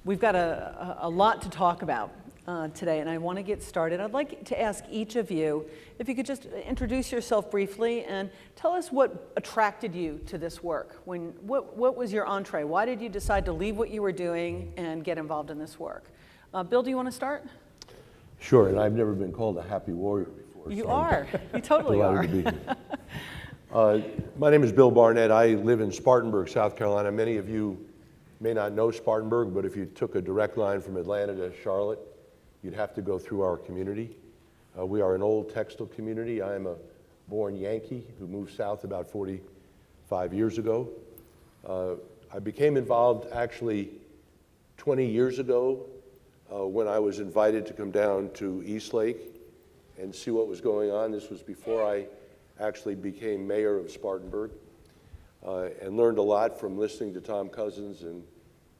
We've got a lot to talk about today, and I want to get started. I'd like to ask each of you if you could just introduce yourself briefly and tell us what attracted you to this work. What was your entree? Why did you decide to leave what you were doing and get involved in this work? Bill, do you want to start? Sure, and I've never been called a happy warrior before. You so are. You totally are. To be here. My name is Bill Barnett. I live in Spartanburg, South Carolina. Many of you may not know Spartanburg, but if you took a direct line from Atlanta to Charlotte, you'd have to go through our community. We are an old textile community. I am a born Yankee who moved south about 45 years ago. I became involved actually 20 years ago when I was invited to come down to Eastlake and see what was going on. This was before I actually became mayor of Spartanburg, and learned a lot from listening to Tom Cousins and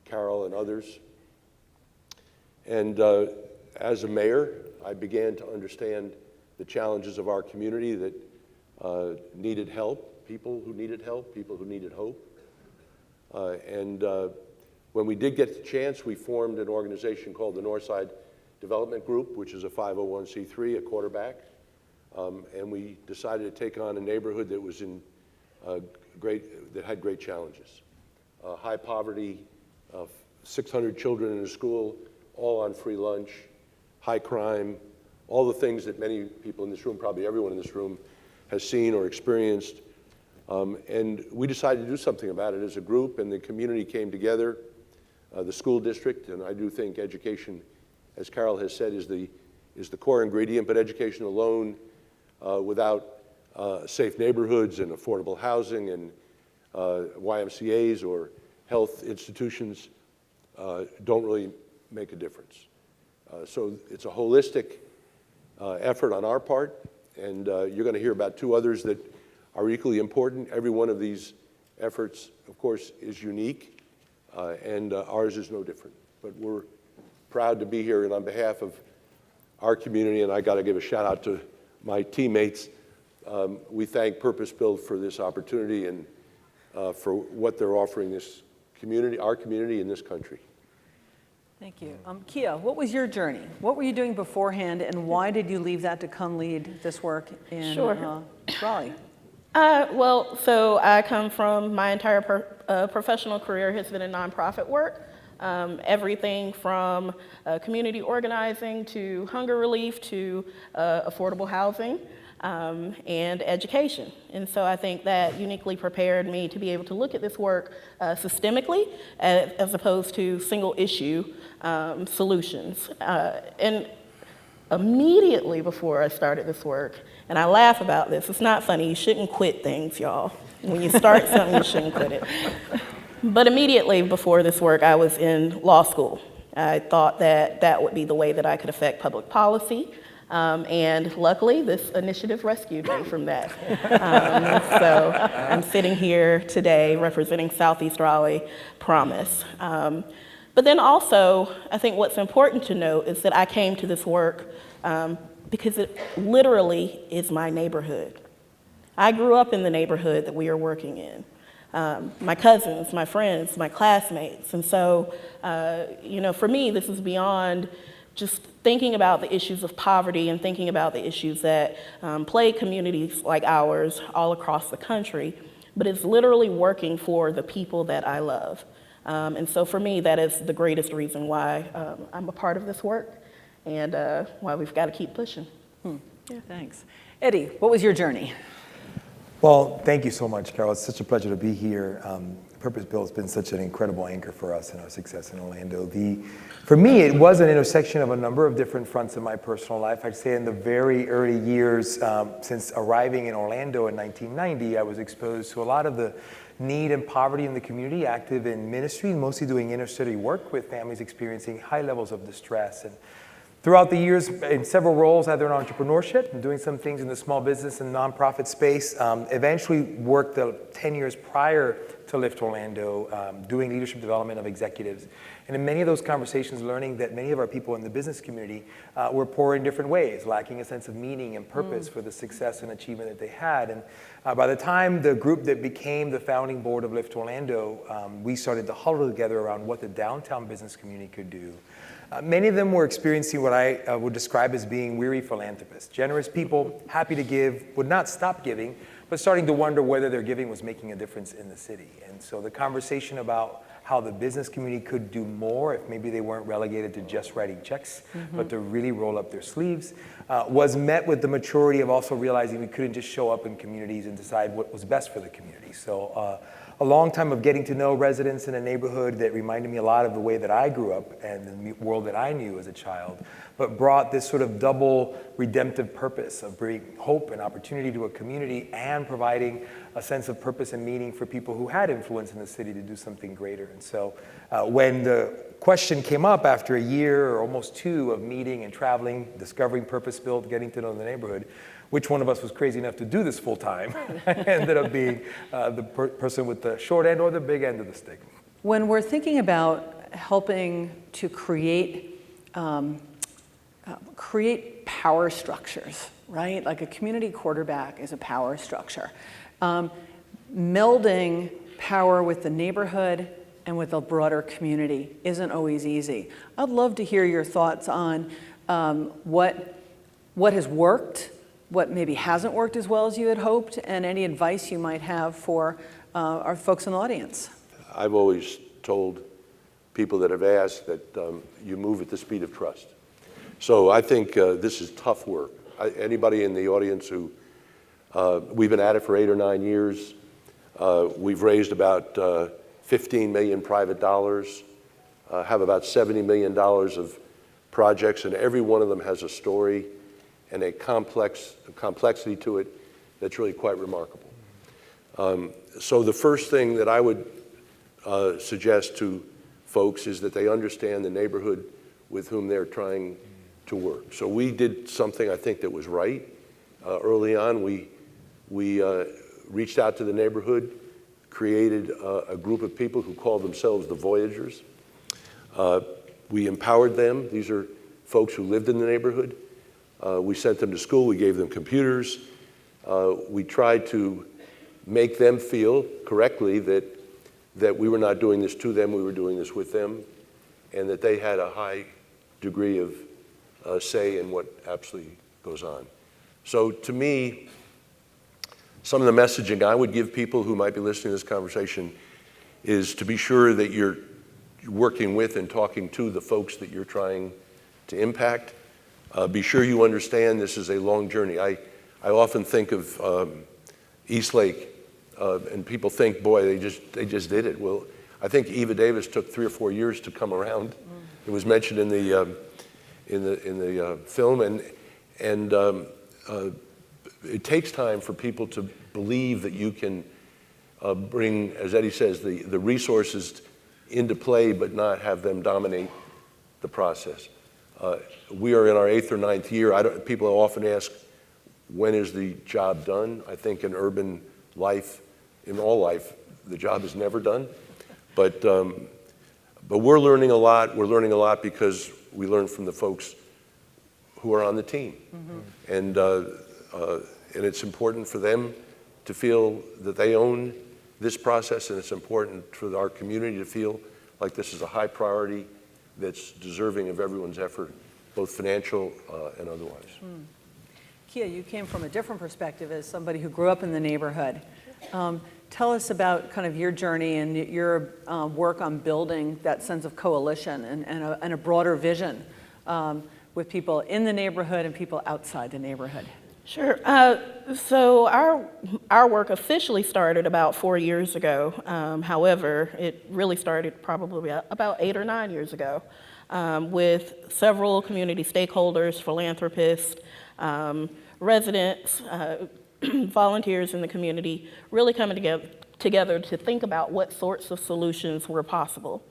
Carol and others. And as a mayor, I began to understand the challenges of our community that needed help, people who needed help, people who needed hope. And when we did get the chance, we formed an organization called the Northside Development Group, which is a 501c3, a quarterback. And we decided to take on a neighborhood that was that had great challenges. High poverty, 600 children in a school, all on free lunch, high crime, all the things that many people in this room, probably everyone in this room, has seen or experienced. And we decided to do something about it as a group, and the community came together, the school district, and I do think education, as Carol has said, is the core ingredient, but education alone, without safe neighborhoods and affordable housing and YMCAs or health institutions don't really make a difference. So it's a holistic effort on our part, and you're going to hear about two others that are equally important. Every one of these efforts, of course, is unique, and ours is no different. But we're proud to be here, and on behalf of our community, and I got to give a shout out to my teammates, we thank Purpose Built for this opportunity and for what they're offering this community, our community in this country. Thank you. Kia, what was your journey? What were you doing beforehand, and why did you leave that to come lead this work in Raleigh? Well, so I come from, my entire professional career has been in nonprofit work. Everything from community organizing to hunger relief to affordable housing and education. And so I think that uniquely prepared me to be able to look at this work systemically as opposed to single issue solutions. And immediately before I started this work, and I laugh about this, it's not funny, you shouldn't quit things, y'all. When you start something, you shouldn't quit it. But immediately before this work, I was in law school. I thought that that would be the way that I could affect public policy. And luckily, this initiative rescued me from that. So I'm sitting here today representing Southeast Raleigh Promise. But then also, I think what's important to note is that I came to this work because it literally is my neighborhood. I grew up in the neighborhood that we are working in. My cousins, my friends, my classmates. And so, for me, this is beyond just thinking about the issues of poverty and thinking about the issues that plague communities like ours all across the country, but it's literally working for the people that I love. And so for me, that is the greatest reason why I'm a part of this work and why we've got to keep pushing. Yeah. Thanks. Eddie, what was your journey? Well, thank you so much, Carol. It's such a pleasure to be here. Purpose Built has been such an incredible anchor for us in our success in Orlando. For me, it was an intersection of a number of different fronts in my personal life. I'd say in the very early years, since arriving in Orlando in 1990, I was exposed to a lot of the need and poverty in the community, active in ministry, mostly doing inner city work with families experiencing high levels of distress. And throughout the years, in several roles, either in entrepreneurship and doing some things in the small business and nonprofit space, eventually worked the 10 years prior to Lift Orlando, doing leadership development of executives. And in many of those conversations, learning that many of our people in the business community were poor in different ways, lacking a sense of meaning and purpose for the success and achievement that they had. And by the time the group that became the founding board of Lift Orlando, we started to huddle together around what the downtown business community could do. Many of them were experiencing what I would describe as being weary philanthropists, generous people, happy to give, would not stop giving, but starting to wonder whether their giving was making a difference in the city. And so the conversation about how the business community could do more if maybe they weren't relegated to just writing checks, but to really roll up their sleeves, was met with the maturity of also realizing we couldn't just show up in communities and decide what was best for the community. So a long time of getting to know residents in a neighborhood that reminded me a lot of the way that I grew up and the world that I knew as a child, but brought this sort of double redemptive purpose of bringing hope and opportunity to a community and providing a sense of purpose and meaning for people who had influence in the city to do something greater. And so when the question came up after a year or almost two of meeting and traveling, discovering purpose-built, getting to know the neighborhood, which one of us was crazy enough to do this full time, ended up being the person with the short end or the big end of the stick. When we're thinking about helping to create power structures, right? Like a community quarterback is a power structure. Melding power with the neighborhood and with a broader community isn't always easy. I'd love to hear your thoughts on what has worked, what maybe hasn't worked as well as you had hoped, and any advice you might have for our folks in the audience. I've always told people that have asked that you move at the speed of trust. So I think this is tough work. Anybody in the audience who, we've been at it for 8 or 9 years. We've raised about 15 million private dollars, have about $70 million of projects, and every one of them has a story and a complexity to it that's really quite remarkable. So the first thing that I would suggest to folks is that they understand the neighborhood with whom they're trying to work. So we did something I think that was right. Early on, we reached out to the neighborhood, created a group of people who called themselves the Voyagers. We empowered them. These are folks who lived in the neighborhood. We sent them to school. We gave them computers. We tried to make them feel correctly that we were not doing this to them, we were doing this with them, and that they had a high degree of say in what absolutely goes on. So to me, some of the messaging I would give people who might be listening to this conversation is to be sure that you're working with and talking to the folks that you're trying to impact. Be sure you understand this is a long journey. I often think of Eastlake, and people think, boy, they just did it. Well, I think Eva Davis took 3 or 4 years to come around. It was mentioned in the film, and it takes time for people to believe that you can bring, as Eddie says, the resources into play, but not have them dominate the process. We are in our 8th or 9th year. People often ask, when is the job done? I think in urban life, in all life, the job is never done. But we're learning a lot. We're learning a lot because we learn from the folks who are on the team. And it's important for them to feel that they own this process, and it's important for our community to feel like this is a high priority that's deserving of everyone's effort, both financial and otherwise. Kia, you came from a different perspective as somebody who grew up in the neighborhood. Tell us about kind of your journey and your work on building that sense of coalition and a broader vision with people in the neighborhood and people outside the neighborhood. Sure. So our work officially started about 4 years ago. However, it really started probably about 8 or 9 years ago with several community stakeholders, philanthropists, residents, volunteers in the community, really coming together to think about what sorts of solutions were possible.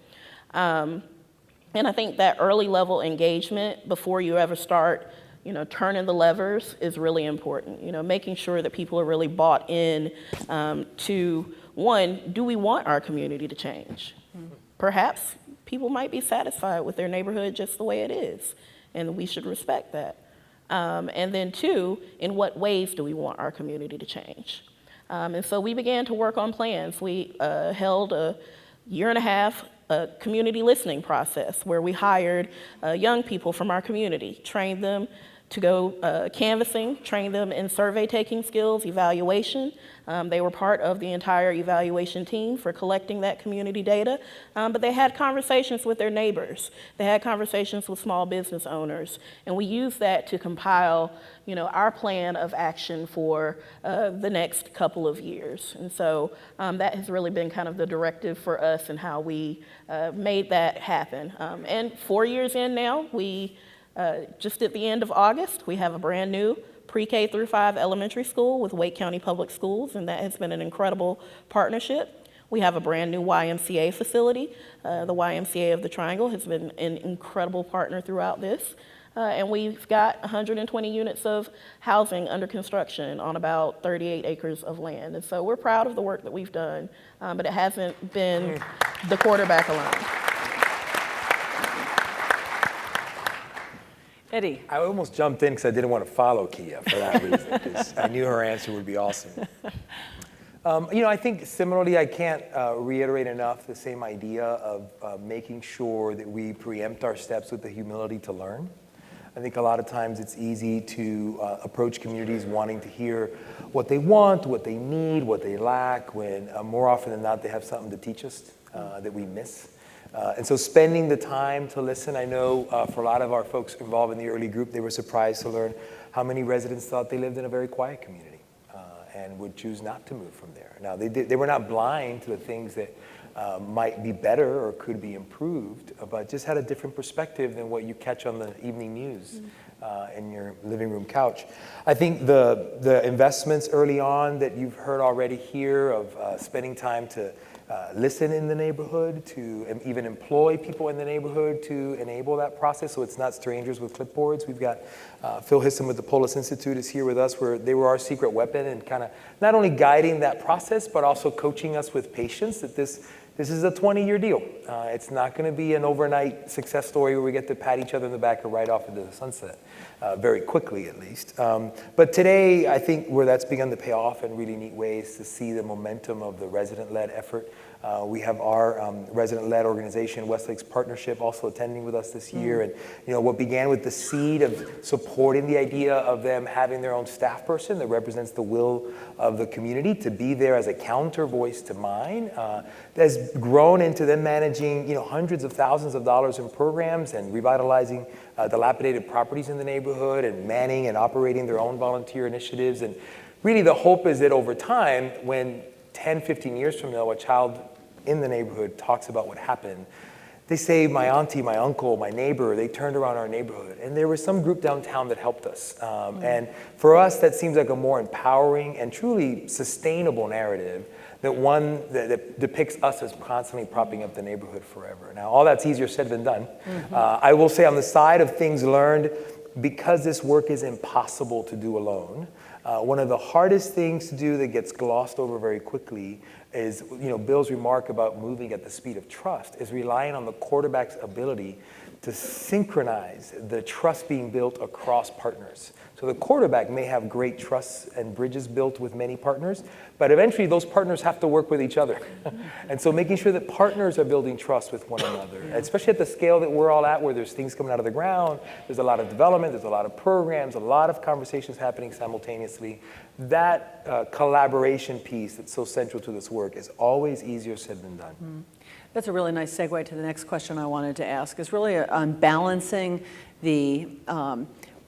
And I think that early level engagement before you ever start turning the levers is really important. Making sure that people are really bought in to one, do we want our community to change? Perhaps people might be satisfied with their neighborhood just the way it is, and we should respect that. And then two, in what ways do we want our community to change? And so we began to work on plans. We held a year and a half community listening process where we hired young people from our community, trained them to go canvassing, trained them in survey taking skills, evaluation. They were part of the entire evaluation team for collecting that community data, but they had conversations with their neighbors. They had conversations with small business owners, and we used that to compile, our plan of action for the next couple of years. And so that has really been kind of the directive for us and how we made that happen. And 4 years in now, we just at the end of August, we have a brand new pre-K through 5 elementary school with Wake County Public Schools, and that has been an incredible partnership. We have a brand new YMCA facility. The YMCA of the Triangle has been an incredible partner throughout this. And we've got 120 units of housing under construction on about 38 acres of land. And so we're proud of the work that we've done, but it hasn't been the quarterback alone. Eddie. I almost jumped in because I didn't want to follow Kia for that reason, because I knew her answer would be awesome. I think similarly, I can't reiterate enough the same idea of making sure that we preempt our steps with the humility to learn. I think a lot of times it's easy to approach communities wanting to hear what they want, what they need, what they lack, when more often than not they have something to teach us that we miss. And so spending the time to listen, I know for a lot of our folks involved in the early group, they were surprised to learn how many residents thought they lived in a very quiet community and would choose not to move from there. Now, they were not blind to the things that might be better or could be improved, but just had a different perspective than what you catch on the evening news in your living room couch. I think the investments early on that you've heard already here of spending time to listen in the neighborhood, to even employ people in the neighborhood to enable that process so it's not strangers with clipboards. We've got Phil Hisson with the Polis Institute is here with us, where they were our secret weapon and kind of not only guiding that process, but also coaching us with patience that this is a 20-year deal. It's not going to be an overnight success story where we get to pat each other in the back and ride off into the sunset, very quickly at least. But today, I think where that's begun to pay off in really neat ways to see the momentum of the resident-led effort. We have our resident-led organization, Westlake's Partnership, also attending with us this year. And what began with the seed of supporting the idea of them having their own staff person that represents the will of the community to be there as a counter voice to mine, has grown into them managing hundreds of thousands of dollars in programs and revitalizing dilapidated properties in the neighborhood and manning and operating their own volunteer initiatives. And really the hope is that over time, when 10, 15 years from now, a child in the neighborhood talks about what happened, they say, my auntie, my uncle, my neighbor, they turned around our neighborhood. And there was some group downtown that helped us. And for us, that seems like a more empowering and truly sustainable narrative that one that depicts us as constantly propping up the neighborhood forever. Now, all that's easier said than done. I will say on the side of things learned, because this work is impossible to do alone, one of the hardest things to do that gets glossed over very quickly is, Bill's remark about moving at the speed of trust is relying on the quarterback's ability to synchronize the trust being built across partners. So the quarterback may have great trusts and bridges built with many partners, but eventually those partners have to work with each other. And so making sure that partners are building trust with one another, especially at the scale that we're all at, where there's things coming out of the ground, there's a lot of development, there's a lot of programs, a lot of conversations happening simultaneously. That collaboration piece that's so central to this work is always easier said than done. That's a really nice segue to the next question I wanted to ask, is really on balancing the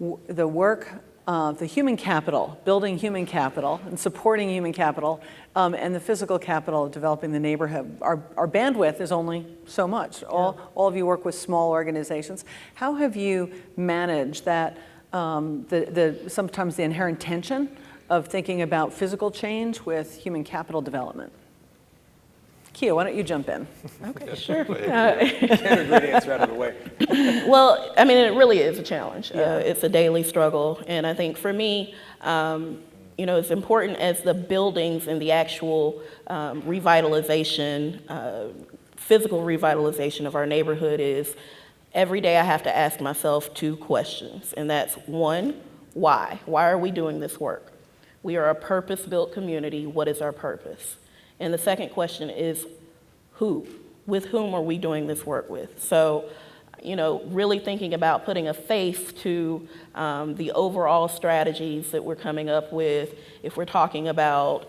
work of the human capital, building human capital and supporting human capital, and the physical capital of developing the neighborhood. Our bandwidth is only so much. All of you work with small organizations. How have you managed that, sometimes the inherent tension of thinking about physical change with human capital development? Kia, why don't you jump in? Okay, sure. Get a great answer out of the way. Well, I mean, it really is a challenge. It's a daily struggle. And I think for me, as important as the buildings and the actual revitalization, physical revitalization of our neighborhood is, every day I have to ask myself 2 questions, and that's 1, why? Why are we doing this work? We are a purpose-built community. What is our purpose? And the second question is who? With whom are we doing this work with? So, really thinking about putting a face to the overall strategies that we're coming up with. If we're talking about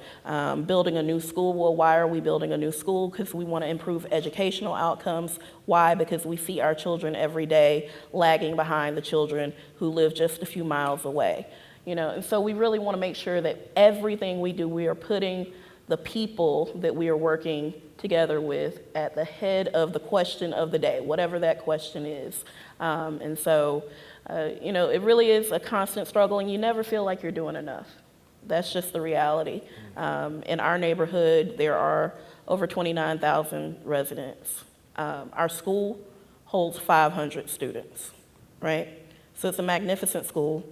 building a new school, well, why are we building a new school? Because we want to improve educational outcomes. Why? Because we see our children every day lagging behind the children who live just a few miles away. And so we really want to make sure that everything we do, we are putting the people that we are working together with at the head of the question of the day, whatever that question is. And so, it really is a constant struggle, and you never feel like you're doing enough. That's just the reality. In our neighborhood, there are over 29,000 residents. Our school holds 500 students, right? So it's a magnificent school,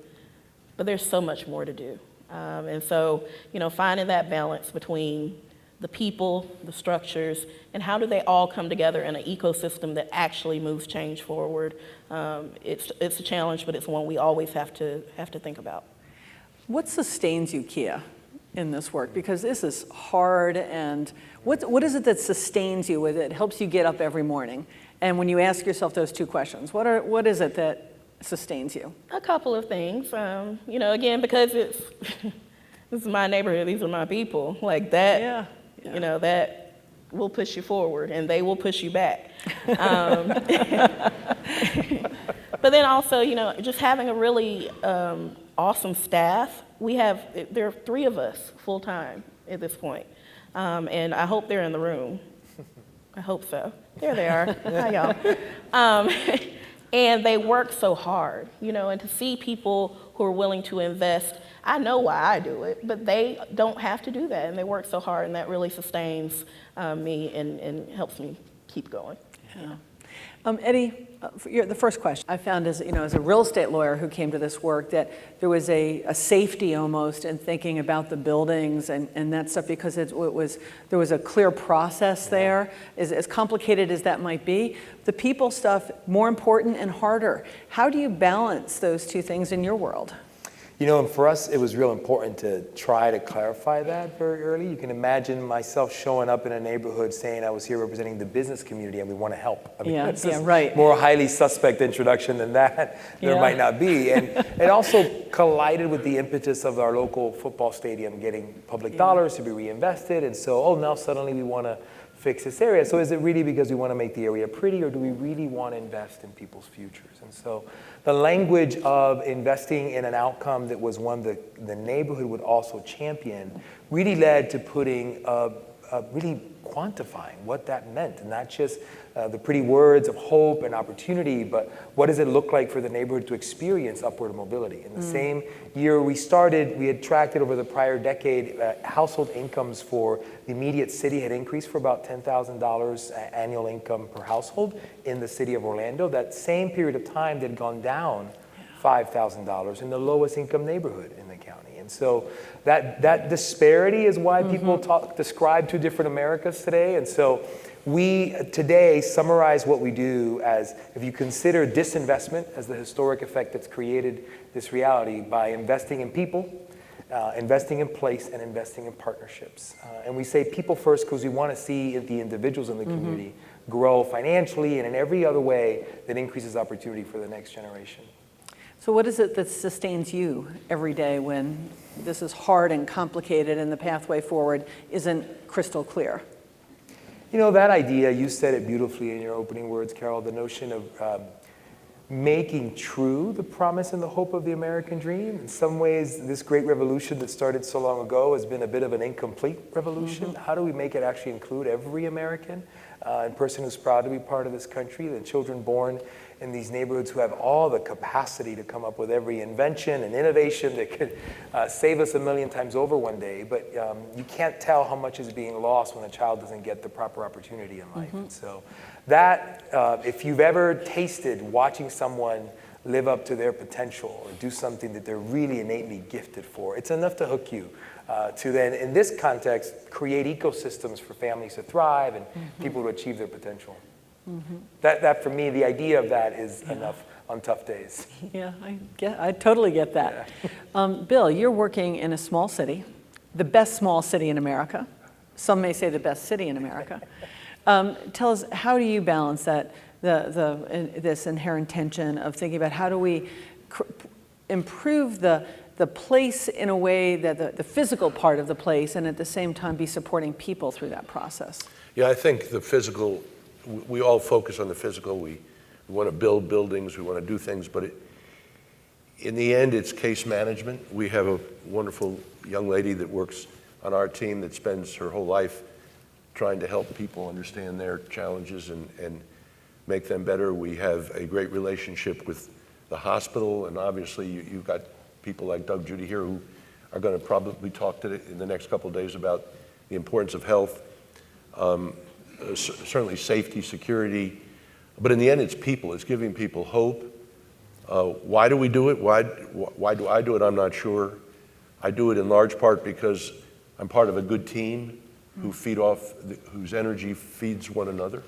but there's so much more to do. And so, finding that balance between the people, the structures, and how do they all come together in an ecosystem that actually moves change forward. It's a challenge, but it's one we always have to think about. What sustains you, Kia, in this work? Because this is hard, and what is it that sustains you, that helps you get up every morning? And when you ask yourself those 2 questions, what is it that sustains you? A couple of things. Again, because this is my neighborhood, these are my people, like that. Yeah. That will push you forward, and they will push you back. But then also, just having a really awesome staff. There are 3 of us full time at this point, and I hope they're in the room. I hope so. There they are. Hi, y'all. And they work so hard, and to see people who are willing to invest. I know why I do it, but they don't have to do that, and they work so hard, and that really sustains me and helps me keep going. Yeah. Eddie, the first question I found is, as a real estate lawyer who came to this work, that there was a safety almost in thinking about the buildings and that stuff, because there was a clear process there. As complicated as that might be, the people stuff more important and harder. How do you balance those 2 things in your world? And for us, it was real important to try to clarify that very early. You can imagine myself showing up in a neighborhood saying I was here representing the business community and we want to help. It's right. More highly suspect introduction than that there might not be. And it also collided with the impetus of our local football stadium getting public dollars to be reinvested. And so, now suddenly we want to fix this area. So is it really because we want to make the area pretty, or do we really want to invest in people's futures? And so the language of investing in an outcome that was one that the neighborhood would also champion really led to putting really quantifying what that meant, and not just the pretty words of hope and opportunity, but what does it look like for the neighborhood to experience upward mobility? In the same year we had tracked it over the prior decade. Household incomes for the immediate city had increased for about $10,000 annual income per household in the city of Orlando. That same period of time had gone down $5,000 in the lowest income neighborhood in the county. And so that disparity is why people describe 2 different Americas today. And so we today summarize what we do as, if you consider disinvestment as the historic effect that's created this reality, by investing in people, investing in place, and investing in partnerships. And we say people first because we want to see the individuals in the community grow financially and in every other way that increases opportunity for the next generation. So what is it that sustains you every day when this is hard and complicated and the pathway forward isn't crystal clear? That idea, you said it beautifully in your opening words, Carol, the notion of making true the promise and the hope of the American dream. In some ways, this great revolution that started so long ago has been a bit of an incomplete revolution. How do we make it actually include every American and person who's proud to be part of this country, the children born in these neighborhoods who have all the capacity to come up with every invention and innovation that could save us 1,000,000 times over one day. But you can't tell how much is being lost when a child doesn't get the proper opportunity in life. And so that, if you've ever tasted watching someone live up to their potential or do something that they're really innately gifted for, it's enough to hook you to then, in this context, create ecosystems for families to thrive and people to achieve their potential. That for me, the idea of that is enough on tough days. Yeah, I totally get that. Bill, you're working in a small city, the best small city in America. Some may say the best city in America. Tell us, how do you balance that, this inherent tension of thinking about how do we improve the place in a way that the physical part of the place, and at the same time be supporting people through that process? Yeah, I think the physical, we all focus on the physical. We want to build buildings, we want to do things, but in the end, it's case management. We have a wonderful young lady that works on our team that spends her whole life trying to help people understand their challenges and make them better. We have a great relationship with the hospital, and obviously you've got people like Doug Judy here who are going to probably talk in the next couple of days about the importance of health, certainly safety, security, but in the end it's people. It's giving people hope. Why do we do it? Why do I do it? I'm not sure. I do it in large part because I'm part of a good team whose energy feeds one another.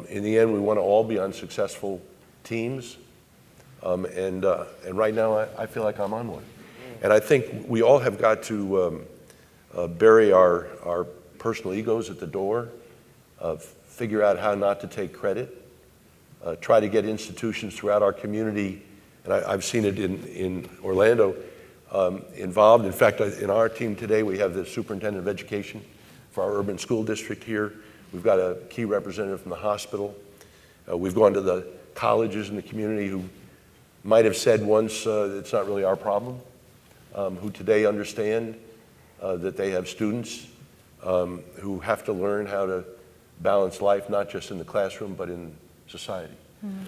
In the end, we want to all be on successful teams, and right now I feel like I'm on one. And I think we all have got to bury our personal egos at the door, figure out how not to take credit, try to get institutions throughout our community, and I've seen it in Orlando, involved. In fact, in our team today, we have the superintendent of education for our urban school district here. We've got a key representative from the hospital. We've gone to the colleges in the community who might have said once it's not really our problem, who today understand that they have students who have to learn how to balance life, not just in the classroom, but in society.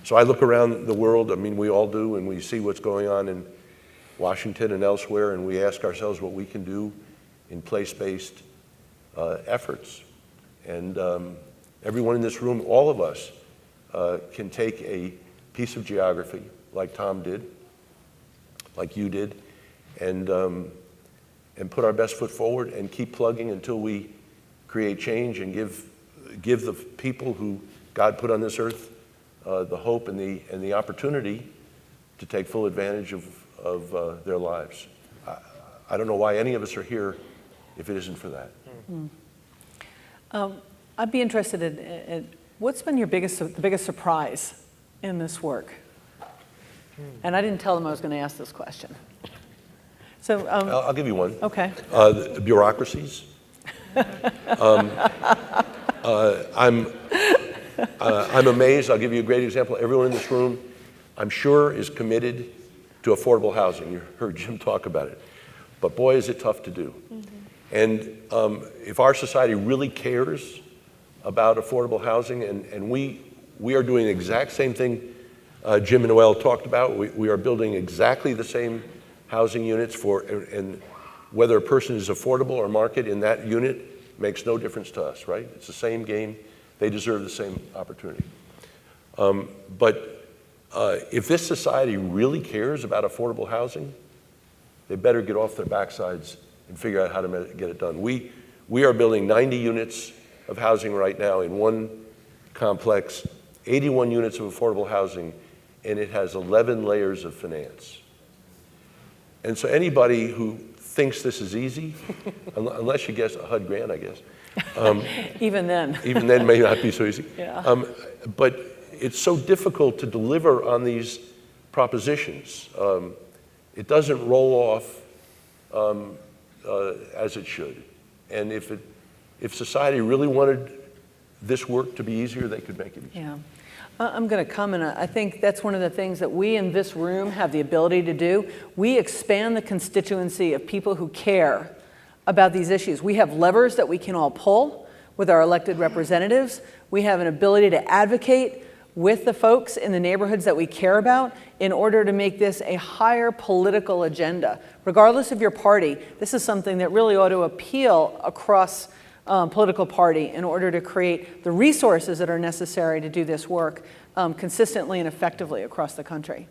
So I look around the world, I mean, we all do, and we see what's going on in Washington and elsewhere, and we ask ourselves what we can do in place-based efforts. And everyone in this room, all of us, can take a piece of geography, like Tom did, like you did, and put our best foot forward and keep plugging until we create change and give the people who God put on this earth the hope and the opportunity to take full advantage of their lives. I don't know why any of us are here if it isn't for that. I'd be interested in what's been the biggest surprise in this work? And I didn't tell them I was going to ask this question. So I'll give you one. Okay. The bureaucracies. I'm amazed. I'll give you a great example. Everyone in this room, I'm sure, is committed to affordable housing. You heard Jim talk about it. But boy, is it tough to do. And if our society really cares about affordable housing, and we are doing the exact same thing Jim and Noel talked about. We are building exactly the same housing units and whether a person is affordable or market in that unit makes no difference to us, right? It's the same game. They deserve the same opportunity. But if this society really cares about affordable housing, they better get off their backsides and figure out how to get it done. We are building 90 units of housing right now in one complex, 81 units of affordable housing, and it has 11 layers of finance. And so anybody who thinks this is easy, unless you guess a HUD grant, I guess. Even then. Even then may not be so easy. Yeah. But it's so difficult to deliver on these propositions. It doesn't roll off as it should. And if society really wanted this work to be easier, they could make it easier. Yeah. I'm going to comment. I think that's one of the things that we in this room have the ability to do. We expand the constituency of people who care about these issues. We have levers that we can all pull with our elected representatives. We have an ability to advocate with the folks in the neighborhoods that we care about in order to make this a higher political agenda. Regardless of your party, this is something that really ought to appeal across political party in order to create the resources that are necessary to do this work. consistently and effectively across the country.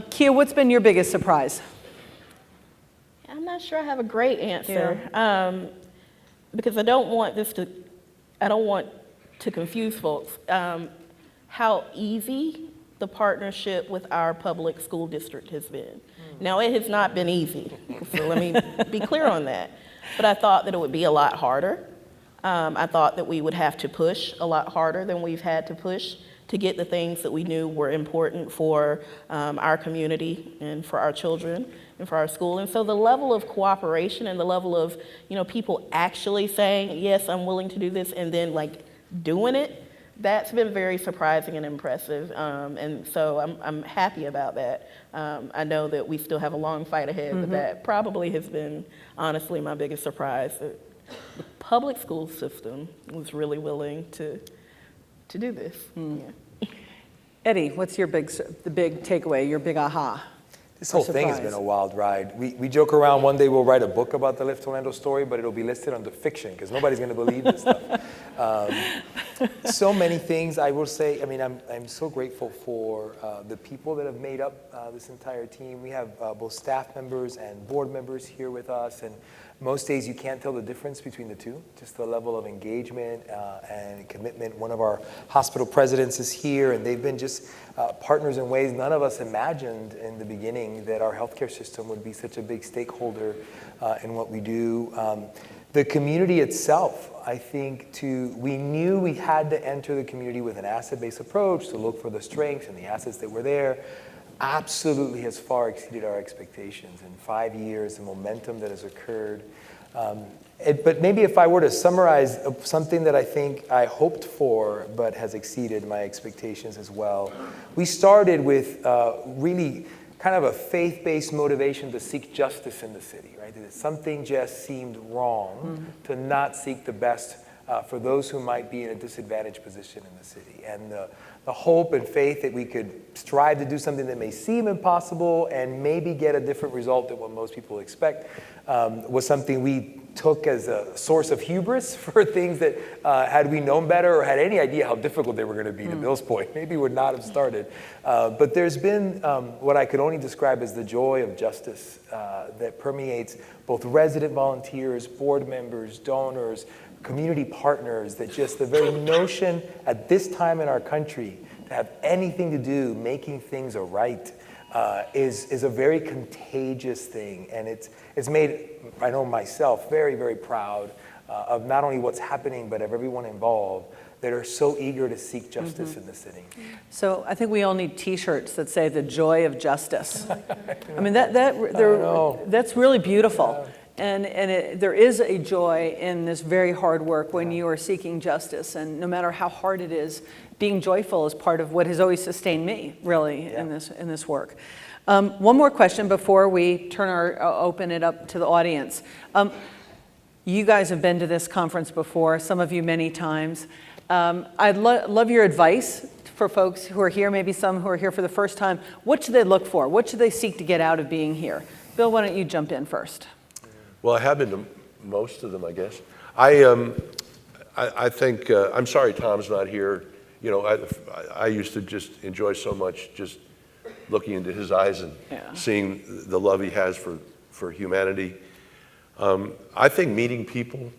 Kia, what's been your biggest surprise? I'm not sure I have a great answer, because I don't want to confuse folks. How easy the partnership with our public school district has been. Now, it has not been easy, so let me be clear on that. But I thought that it would be a lot harder. I thought that we would have to push a lot harder than we've had to push to get the things that we knew were important for our community and for our children and for our school. And so the level of cooperation and the level of, people actually saying, yes, I'm willing to do this, and then like doing it, that's been very surprising and impressive. And so I'm happy about that. I know that we still have a long fight ahead, but that probably has been, honestly, my biggest surprise. The public school system was really willing to do this. Yeah. Eddie, what's the big takeaway, your big aha? This whole thing has been a wild ride. We joke around, one day we'll write a book about the Lift Orlando story, but it'll be listed under fiction because nobody's going to believe this stuff. So many things, I will say. I mean, I'm so grateful for the people that have made up this entire team. We have both staff members and board members here with us, and most days you can't tell the difference between the two, just the level of engagement and commitment. One of our hospital presidents is here, and they've been just partners in ways none of us imagined in the beginning that our healthcare system would be such a big stakeholder in what we do. The community itself, I think, we knew we had to enter the community with an asset-based approach to look for the strengths and the assets that were there. Absolutely has far exceeded our expectations. In 5 years, the momentum that has occurred. But maybe if I were to summarize something that I think I hoped for but has exceeded my expectations as well, we started with really kind of a faith-based motivation to seek justice in the city, right? That something just seemed wrong to not seek the best for those who might be in a disadvantaged position in the city. And the hope and faith that we could strive to do something that may seem impossible and maybe get a different result than what most people expect was something we took as a source of hubris for things that had we known better or had any idea how difficult they were going to be, to Bill's point, maybe would not have started. But there's been what I could only describe as the joy of justice that permeates both resident volunteers, board members, donors, community partners, that just the very notion at this time in our country to have anything to do making things right is a very contagious thing. And it's made, I know myself, very, very proud of not only what's happening, but of everyone involved that are so eager to seek justice in the city. So I think we all need T-shirts that say the joy of justice. I mean, that's really beautiful. Yeah. And there is a joy in this very hard work when you are seeking justice. And no matter how hard it is, being joyful is part of what has always sustained me, really, in this work. One more question before we open it up to the audience. You guys have been to this conference before, some of you many times. I'd love your advice for folks who are here, maybe some who are here for the first time. What should they look for? What should they seek to get out of being here? Bill, why don't you jump in first? Well, I have been to most of them, I guess. I think, I'm sorry Tom's not here. You know, I used to just enjoy so much just looking into his eyes and seeing the love he has for humanity. I think meeting people,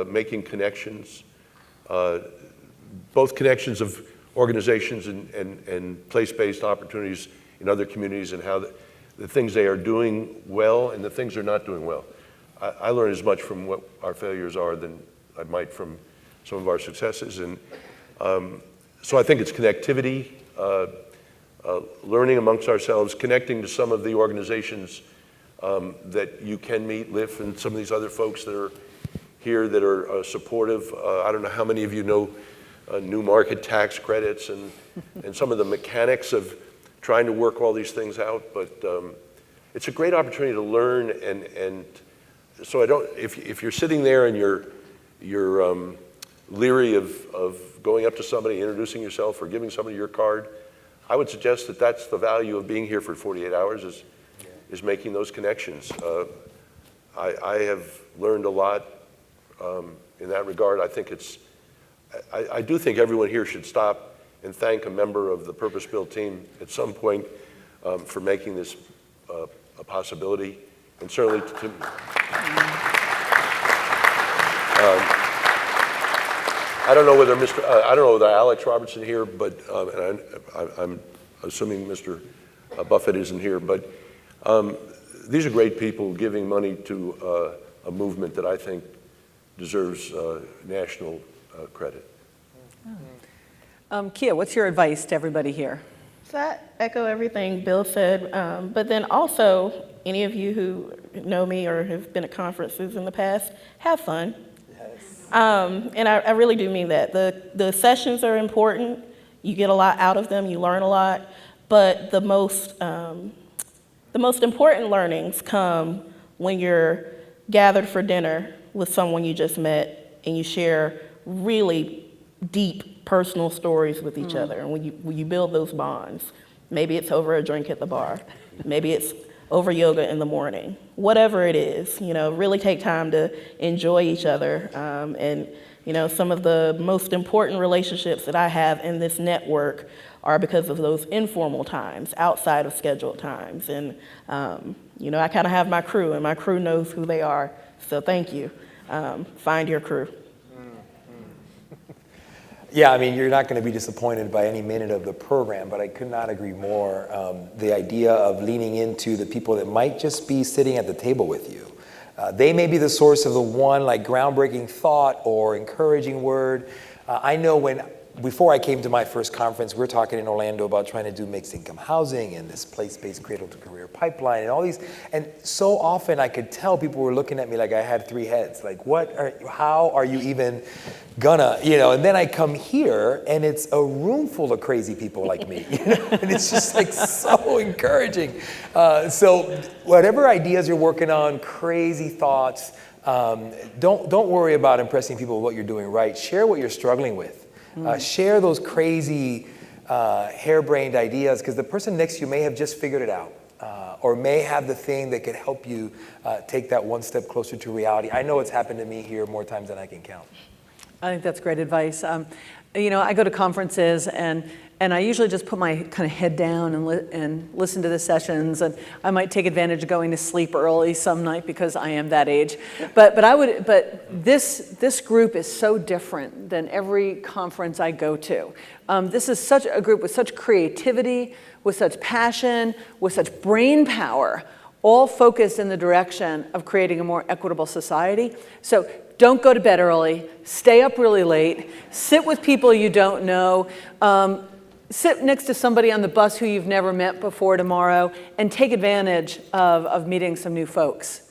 making connections, both connections of organizations and place-based opportunities in other communities, and how the things they are doing well and the things they're not doing well. I learn as much from what our failures are than I might from some of our successes. And so I think it's connectivity, learning amongst ourselves, connecting to some of the organizations that you can meet, LIF, and some of these other folks that are here that are supportive. I don't know how many of you know new market tax credits and some of the mechanics of trying to work all these things out, but it's a great opportunity to learn. And so if you're sitting there and you're leery of going up to somebody, introducing yourself, or giving somebody your card, I would suggest that that's the value of being here for 48 hours is making those connections. I have learned a lot in that regard. I think I do think everyone here should stop and thank a member of the purpose-built team at some point for making this a possibility, and certainly to I don't know whether I don't know whether Alex Robertson here, but and I'm assuming Mr. Buffett isn't here, but these are great people giving money to a movement that I think deserves national credit. Kia, what's your advice to everybody here? So I echo everything Bill said, but then also, any of you who know me or have been at conferences in the past, have fun. Yes. And I really do mean that. The sessions are important. You get a lot out of them. You learn a lot. But the most important learnings come when you're gathered for dinner with someone you just met and you share really deep personal stories with each other, and when you build those bonds. Maybe it's over a drink at the bar, maybe it's over yoga in the morning, whatever it is, really take time to enjoy each other. And some of the most important relationships that I have in this network are because of those informal times outside of scheduled times. And I kind of have my crew, and my crew knows who they are, so thank you. Find your crew. Yeah, I mean, you're not going to be disappointed by any minute of the program, but I could not agree more. The idea of leaning into the people that might just be sitting at the table with you. They may be the source of the one groundbreaking thought or encouraging word. I know before I came to my first conference, we were talking in Orlando about trying to do mixed income housing and this place-based cradle to career pipeline and all these. And so often I could tell people were looking at me like I had three heads. Like, how are you even gonna, and then I come here and it's a room full of crazy people like me, and it's just so encouraging. So whatever ideas you're working on, crazy thoughts, don't worry about impressing people with what you're doing right. Share what you're struggling with. Share those crazy, harebrained ideas, because the person next to you may have just figured it out, or may have the thing that could help you take that one step closer to reality. I know it's happened to me here more times than I can count. I think that's great advice. I go to conferences and I usually just put my kind of head down and listen to the sessions, and I might take advantage of going to sleep early some night because I am that age. But this group is so different than every conference I go to. This is such a group with such creativity, with such passion, with such brain power, all focused in the direction of creating a more equitable society. So don't go to bed early, stay up really late, sit with people you don't know, sit next to somebody on the bus who you've never met before tomorrow, and take advantage of meeting some new folks.